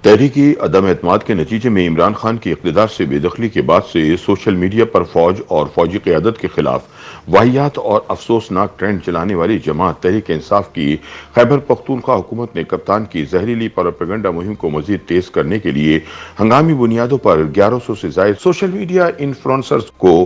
तहरीकी अदम एतमाद के नतीजे में इमरान खान की इक़्तिदार से बेदखली के बाद से सोशल मीडिया पर फौज और फौजी क़यादत के खिलाफ वाहियात और अफसोसनाक ट्रेंड चलाने वाली जमात तहरीक इंसाफ की खैबर पख्तूनख्वा हुकूमत ने कप्तान की जहरीली प्रोपेगेंडा मुहिम को मजीद तेज करने के लिए हंगामी बुनियादों पर 1100 से ज्यादा सोशल मीडिया इन्फ्लुएंसर्स को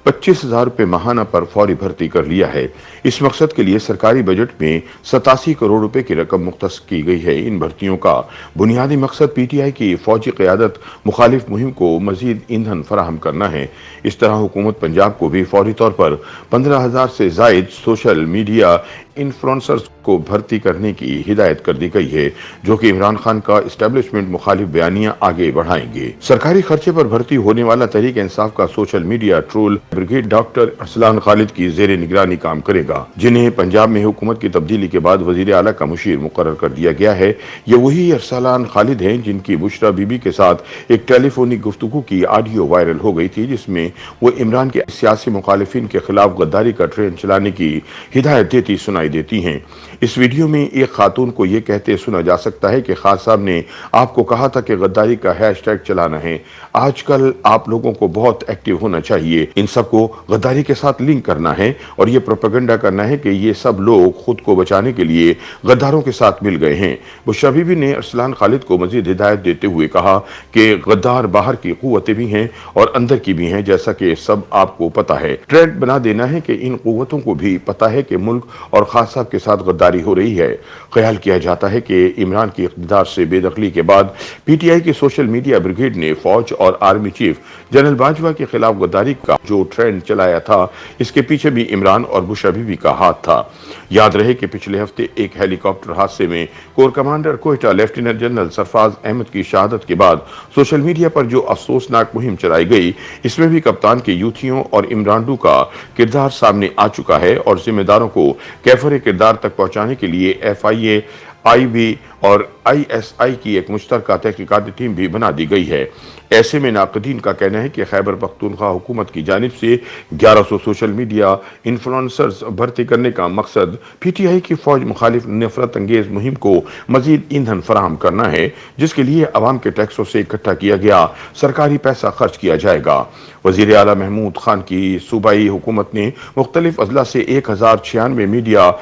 25,000 रुपये माहाना पर फौरी भर्ती कर लिया है। इस मकसद के लिए सरकारी बजट में 87 करोड़ रुपए की रकम मुख्तस की गई है। इन भर्तियों का बुनियादी मकसद पीटीआई की फौजी क़यादत मुखालिफ मुहिम को मजीद ईंधन फराहम करना है। इस तरह हुकूमत पंजाब को भी फौरी तौर पर 15,000 से जायद सोशल मीडिया इन्फ्लुएंसर्स को भर्ती करने की हिदायत कर दी गई है, जो कि इमरान खान का इस्टेब्लिशमेंट मुखालिफ बयानियां आगे बढ़ाएंगे। सरकारी खर्चे पर भर्ती होने वाला तहरीक इंसाफ का social media troll brigade doctor Arsalan Khalid की जेर निगरानी काम करेगा, जिन्हें पंजाब में हुकूमत की तब्दीली के बाद वजीर आला का मुशीर मुकर्रर कर दिया गया है। ये वही अरसलान खालिद हैं जिनकी बुशरा बीबी के साथ एक टेलीफोनिक गुफ्तगू की ऑडियो वायरल हो गई थी, जिसमें वो इमरान के सियासी मुखालिफिन के खिलाफ गद्दारी का ट्रेंड चलाने की हिदायत देती सुनाई देती हैं। इस वीडियो में एक खातून को यह कहते सुना जा सकता है कि खान साहब ने आपको कहा था कि गद्दारी का हैशटैग चलाना है। आजकल आप लोगों को बहुत एक्टिव होना चाहिए, इन सबको गद्दारी के साथ लिंक करना है और ये प्रोपेगेंडा करना है कि ये सब लोग खुद को बचाने के लिए गद्दारों के साथ मिल गए हैं। बुशरा बीबी ने अरसलान खालिद को मजीद हिदायत देते हुए कहा कि गद्दार बाहर की कुव्वतें भी हैं और अंदर की भी हैं, जैसा कि सब आपको पता है। ट्रेंड बना देना है कि इन कुव्वतों को भी पता है कि मुल्क और खान साहब के साथ गद्दारी हो रही है। ख्याल किया जाता है कि इमरान की इक़्तिदार से बेदखली के बाद पीटीआई की सोशल मीडिया ब्रिगेड ने फौज और आर्मी चीफ जनरल बाजवा के खिलाफ गद्दारी का जो ट्रेंड चलाया था, इसके पीछे भी इमरान और बुशरा बीबी का हाथ था। याद रहे कि पिछले हफ्ते एक हेलीकॉप्टर हादसे में corps commander Quetta lieutenant general Sarfaraz Ahmed की शहादत के बाद सोशल मीडिया पर जो अफसोसनाक मुहिम चलाई गई, इसमें भी कप्तान के यूथियों और इमरानडू का किरदार सामने आ चुका है और जिम्मेदारों को कैफर किरदार तक पहुंचाने के लिए एफआईए, आईबी और आईएसआई की एक मुश्तरका तहकीकाती टीम भी बना दी गई है। ऐसे में नाक़दीन का कहना है कि खैबर पख्तूनख्वा हुकूमत की जानिब से 1100 सोशल मीडिया इन्फ्लुएंसर्स भर्ती करने का मकसद पीटीआई की फौज मुखालिफ नफरत अंगेज मुहिम को मजीद ईंधन फराहम करना है, जिसके लिए अवाम के टैक्सों से इकट्ठा किया गया सरकारी पैसा खर्च किया जाएगा। वजीर आला महमूद खान की सूबाई हुकूमत ने मुख्तलिफ अजला से 1096 मीडिया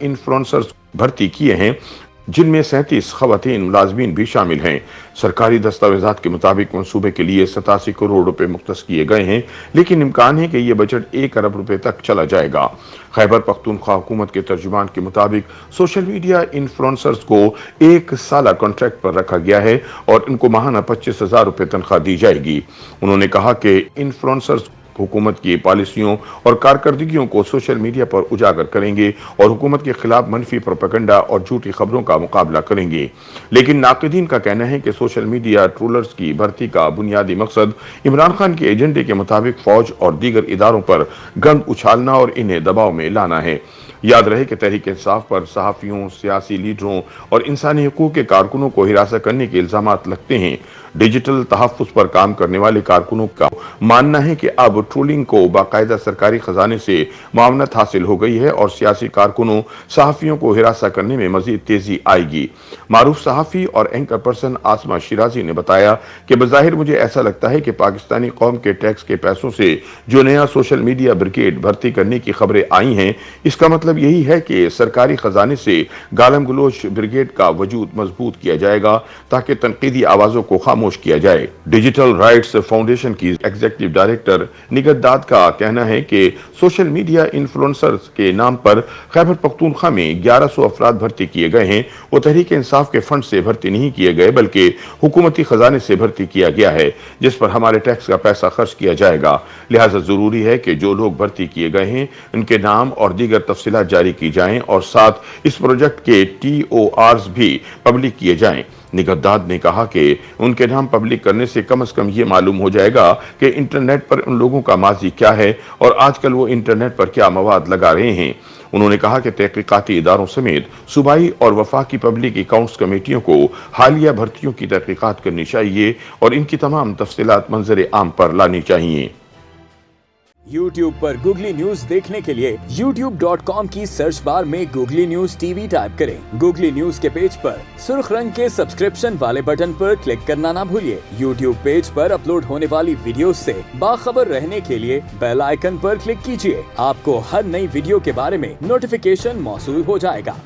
इन्फ्लुएंसर्स भर्ती किए हैं, जिनमें 37 खवातीन मुलाजमीन भी शामिल हैं। सरकारी दस्तावेजात के मुताबिक मंसूबे के लिए 87 करोड़ रुपए मुख्तस किए गए हैं, लेकिन इम्कान है कि यह बजट 1 अरब रुपए तक चला जाएगा। खैबर पख्तूनख्वा हुकूमत के तर्जुमान के मुताबिक सोशल मीडिया इन्फ्लुएंसर्स को 1 साला कॉन्ट्रैक्ट पर रखा गया है और इनको माहाना 25,000 रुपए तनख्वाह दी जाएगी। उन्होंने कहा कि इन्फ्लुएंसर्स हुकूमत की पॉलिसियों और कारकर्दगियों को सोशल मीडिया पर उजागर करेंगे और हुकूमत के खिलाफ मनफी प्रोपेगेंडा और झूठी खबरों का मुकाबला करेंगे। लेकिन नाक़दीन का कहना है कि सोशल मीडिया ट्रोलर्स की भर्ती का बुनियादी मकसद इमरान खान के एजेंडे के मुताबिक फौज और दीगर इदारों पर गंद उछालना और इन्हें दबाव में लाना है। याद रहे कि तहरीक इंसाफ पर सहाफ़ियों, सियासी लीडरों और इंसानी हकूक़ के कारकुनों को हिरासत करने के इल्ज़ामात लगते हैं। डिजिटल तहफ़्फ़ुज़ पर काम करने वाले कारकुनों का मानना है कि अब ट्रोलिंग को बाकायदा सरकारी खजाने से मावनत हासिल हो गई है और सियासी कारकुनों, सहाफ़ियों को हिरासत करने में मजीद तेजी आएगी। मारूफ सहाफ़ी और एंकर पर्सन आसमा शिराजी ने बताया कि बज़ाहिर मुझे ऐसा लगता है कि पाकिस्तानी कौम के टैक्स के पैसों से जो नया सोशल मीडिया ब्रिगेड भर्ती करने की खबरें आई हैं, इसका मतलब यही है कि सरकारी खजाने से गालम गलोच ब्रिगेड का वजूद मजबूत किया जाएगा ताकि तनकीदी आवाजों को खामोश किया जाए। डिजिटल राइट्स फाउंडेशन की एग्जीक्यूटिव डायरेक्टर निगत दाद का कहना है कि सोशल मीडिया इन्फ्लुएंसर्स के नाम पर खैबर पख्तूनख्वा में 1100 अफराद भर्ती किए गए हैं। वो तहरीक इंसाफ के फंड से भर्ती नहीं किए गए, बल्कि हुकूमती खजाने से भर्ती किया गया है, जिस पर हमारे टैक्स का पैसा खर्च किया जाएगा। लिहाजा जरूरी है कि जो लोग भर्ती किए गए हैं उनके नाम और दीगर तफसीलात जारी की जाएं और साथ इस प्रोजेक्ट के TORs भी पब्लिक किए जाएं। निगतदाद ने कहा कि उनके नाम पब्लिक करने से कम ये मालूम हो जाएगा कि इंटरनेट पर उन लोगों का माजी क्या है और आजकल वो इंटरनेट पर क्या मवाद लगा रहे हैं। उन्होंने कहा कि तहकीकाती इदारों समेत सूबाई और वफाकी पब्लिक अकाउंट्स कमेटियों को हालिया भर्तियों की तहकीकात करनी चाहिए और इनकी तमाम तफसीलात मंजर आम पर लानी चाहिए। YouTube पर गूगली न्यूज देखने के लिए youtube.com की सर्च बार में गूगली न्यूज टीवी टाइप करें। गूगली न्यूज के पेज पर सुर्ख रंग के सब्सक्रिप्शन वाले बटन पर क्लिक करना ना भूलिए। YouTube पेज पर अपलोड होने वाली वीडियोस से बाखबर रहने के लिए बेल आइकन पर क्लिक कीजिए। आपको हर नई वीडियो के बारे में नोटिफिकेशन मौसूल हो जाएगा।